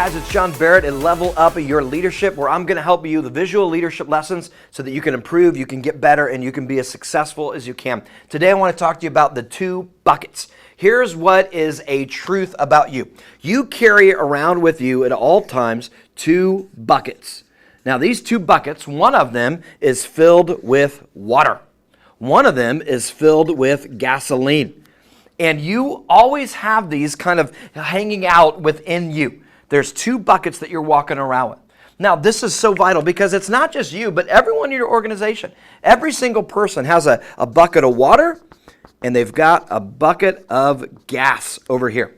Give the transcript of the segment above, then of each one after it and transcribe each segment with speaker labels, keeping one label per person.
Speaker 1: guys, it's John Barrett at Level Up Your Leadership, where I'm going to help you the visual leadership lessons so that you can improve, you can get better, and you can be as successful as you can. Today I want to talk to you about the 2 buckets. Here's what is a truth about you. You carry around with you at all times 2 buckets. Now these 2 buckets, one of them is filled with water. One of them is filled with gasoline. And you always have these kind of hanging out within you. There's 2 buckets that you're walking around with. Now, this is so vital because it's not just you, but everyone in your organization. Every single person has a bucket of water, and they've got a bucket of gas over here.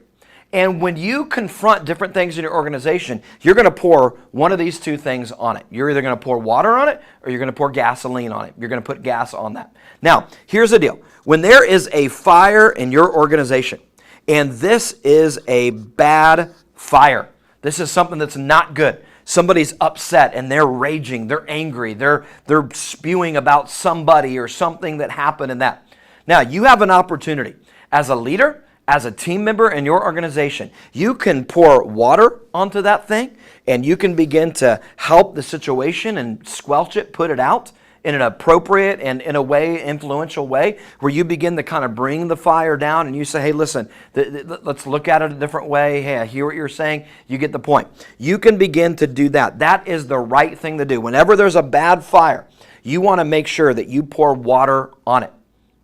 Speaker 1: And when you confront different things in your organization, you're going to pour one of these 2 things on it. You're either going to pour water on it or you're going to pour gasoline on it. You're going to put gas on that. Now, here's the deal. When there is a fire in your organization, and this is a bad fire, this is something that's not good. Somebody's upset and they're raging, they're angry, they're spewing about somebody or something that happened in that. Now, you have an opportunity as a leader, as a team member in your organization. You can pour water onto that thing and you can begin to help the situation and squelch it, put it out in an appropriate and in a way, influential way, where you begin to kind of bring the fire down and you say, hey, listen, let's look at it a different way. Hey, I hear what you're saying. You get the point. You can begin to do that. That is the right thing to do. Whenever there's a bad fire, you want to make sure that you pour water on it.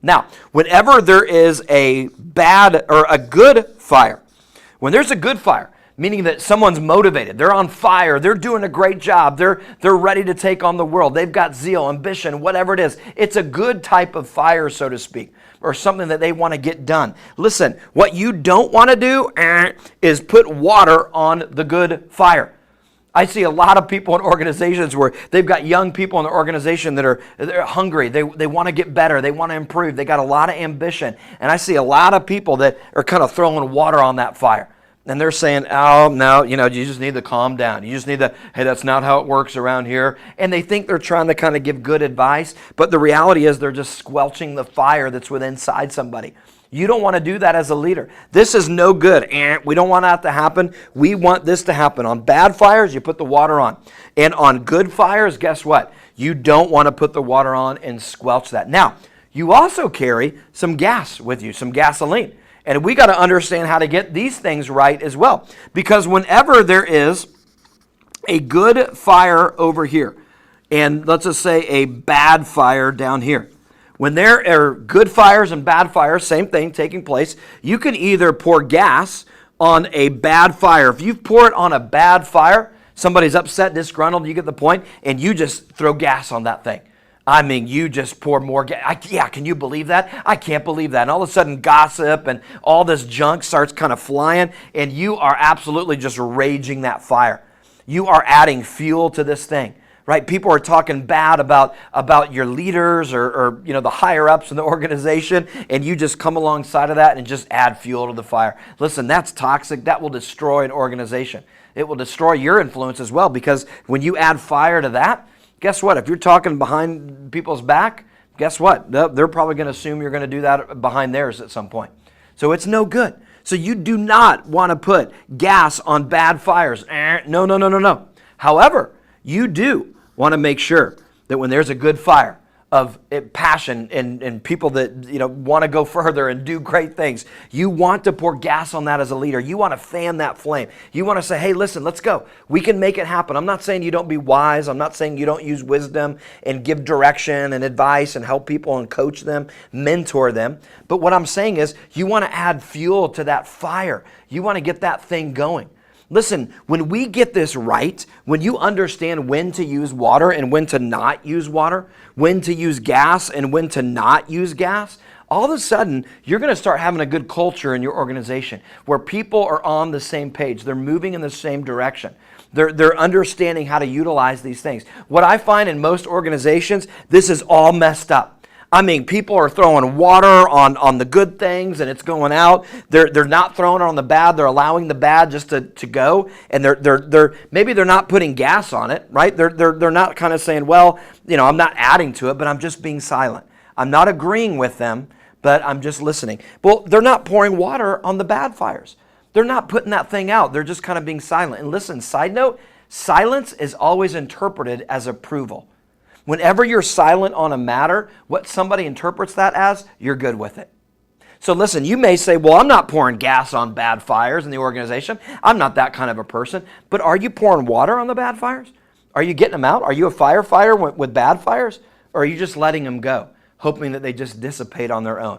Speaker 1: Now, whenever there is a bad or a good fire, when there's a good fire, meaning that someone's motivated, they're on fire, they're doing a great job, they're ready to take on the world, they've got zeal, ambition, whatever it is. It's a good type of fire, so to speak, or something that they want to get done. Listen, what you don't want to do is put water on the good fire. I see a lot of people in organizations where they've got young people in the organization that they're hungry. They want to get better. They want to improve. They got a lot of ambition. And I see a lot of people that are kind of throwing water on that fire. And they're saying, oh, no, you just need to calm down. You just need to, hey, that's not how it works around here. And they think they're trying to kind of give good advice. But the reality is they're just squelching the fire that's within inside somebody. You don't want to do that as a leader. This is no good. We don't want that to happen. We want this to happen. On bad fires, you put the water on. And on good fires, guess what? You don't want to put the water on and squelch that. Now, you also carry some gas with you, some gasoline. And we got to understand how to get these things right as well. Because whenever there is a good fire over here, and let's just say a bad fire down here, when there are good fires and bad fires, same thing taking place, you can either pour gas on a bad fire. If you pour it on a bad fire, somebody's upset, disgruntled, you get the point, and you just throw gas on that thing. I mean, you just pour more gas. Yeah, can you believe that? I can't believe that. And all of a sudden, gossip and all this junk starts kind of flying, and you are absolutely just raging that fire. You are adding fuel to this thing. Right? People are talking bad about your leaders or the higher ups in the organization, and you just come alongside of that and just add fuel to the fire. Listen, that's toxic. That will destroy an organization. It will destroy your influence as well, because when you add fire to that, guess what? If you're talking behind people's back, guess what? They're probably going to assume you're going to do that behind theirs at some point. So it's no good. So you do not want to put gas on bad fires. No. However, you do want to make sure that when there's a good fire of passion and people that want to go further and do great things, you want to pour gas on that as a leader. You want to fan that flame. You want to say, hey, listen, let's go. We can make it happen. I'm not saying you don't be wise. I'm not saying you don't use wisdom and give direction and advice and help people and coach them, mentor them. But what I'm saying is you want to add fuel to that fire. You want to get that thing going. Listen, when we get this right, when you understand when to use water and when to not use water, when to use gas and when to not use gas, all of a sudden, you're going to start having a good culture in your organization where people are on the same page. They're moving in the same direction. They're understanding how to utilize these things. What I find in most organizations, this is all messed up. I mean, people are throwing water on the good things and it's going out. They're not throwing it on the bad. They're allowing the bad just to go. And maybe they're not putting gas on it, right? They're not kind of saying, well, I'm not adding to it, but I'm just being silent. I'm not agreeing with them, but I'm just listening. Well, they're not pouring water on the bad fires. They're not putting that thing out. They're just kind of being silent. And listen, side note, silence is always interpreted as approval. Whenever you're silent on a matter, what somebody interprets that as, you're good with it. So listen, you may say, well, I'm not pouring gas on bad fires in the organization. I'm not that kind of a person. But are you pouring water on the bad fires? Are you getting them out? Are you a firefighter with bad fires? Or are you just letting them go, hoping that they just dissipate on their own?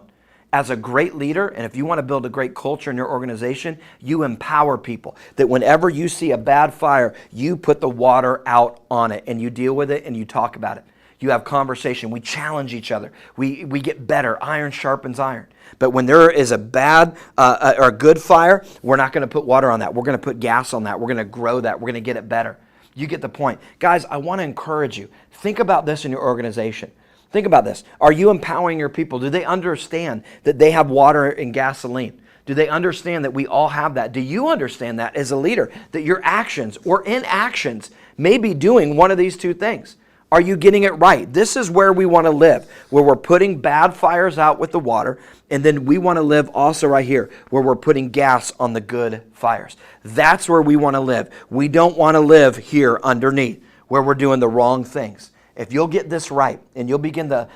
Speaker 1: As a great leader, and if you want to build a great culture in your organization, you empower people that whenever you see a bad fire, you put the water out on it and you deal with it and you talk about it. You have conversation. We challenge each other. We get better. Iron sharpens iron. But when there is a bad or a good fire, we're not going to put water on that. We're going to put gas on that. We're going to grow that. We're going to get it better. You get the point. Guys, I want to encourage you. Think about this in your organization. Think about this. Are you empowering your people? Do they understand that they have water and gasoline? Do they understand that we all have that? Do you understand that as a leader, that your actions or inactions may be doing one of these two things? Are you getting it right? This is where we want to live, where we're putting bad fires out with the water, and then we want to live also right here, where we're putting gas on the good fires. That's where we want to live. We don't want to live here underneath, where we're doing the wrong things. If you'll get this right and you'll begin to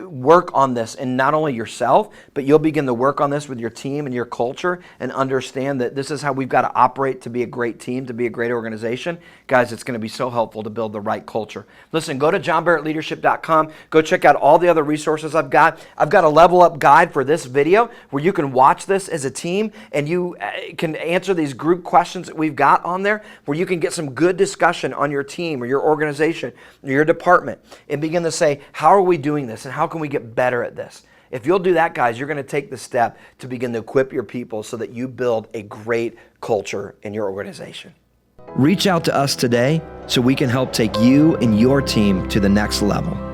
Speaker 1: work on this, and not only yourself, but you'll begin to work on this with your team and your culture and understand that this is how we've got to operate to be a great team, to be a great organization. Guys, it's going to be so helpful to build the right culture. Listen, go to johnbarrettleadership.com. Go check out all the other resources I've got. I've got a level up guide for this video where you can watch this as a team and you can answer these group questions that we've got on there, where you can get some good discussion on your team or your organization or your department and begin to say, how are we doing this and how can we get better at this? If you'll do that, guys, you're going to take the step to begin to equip your people so that you build a great culture in your organization. Reach out to us today so we can help take you and your team to the next level.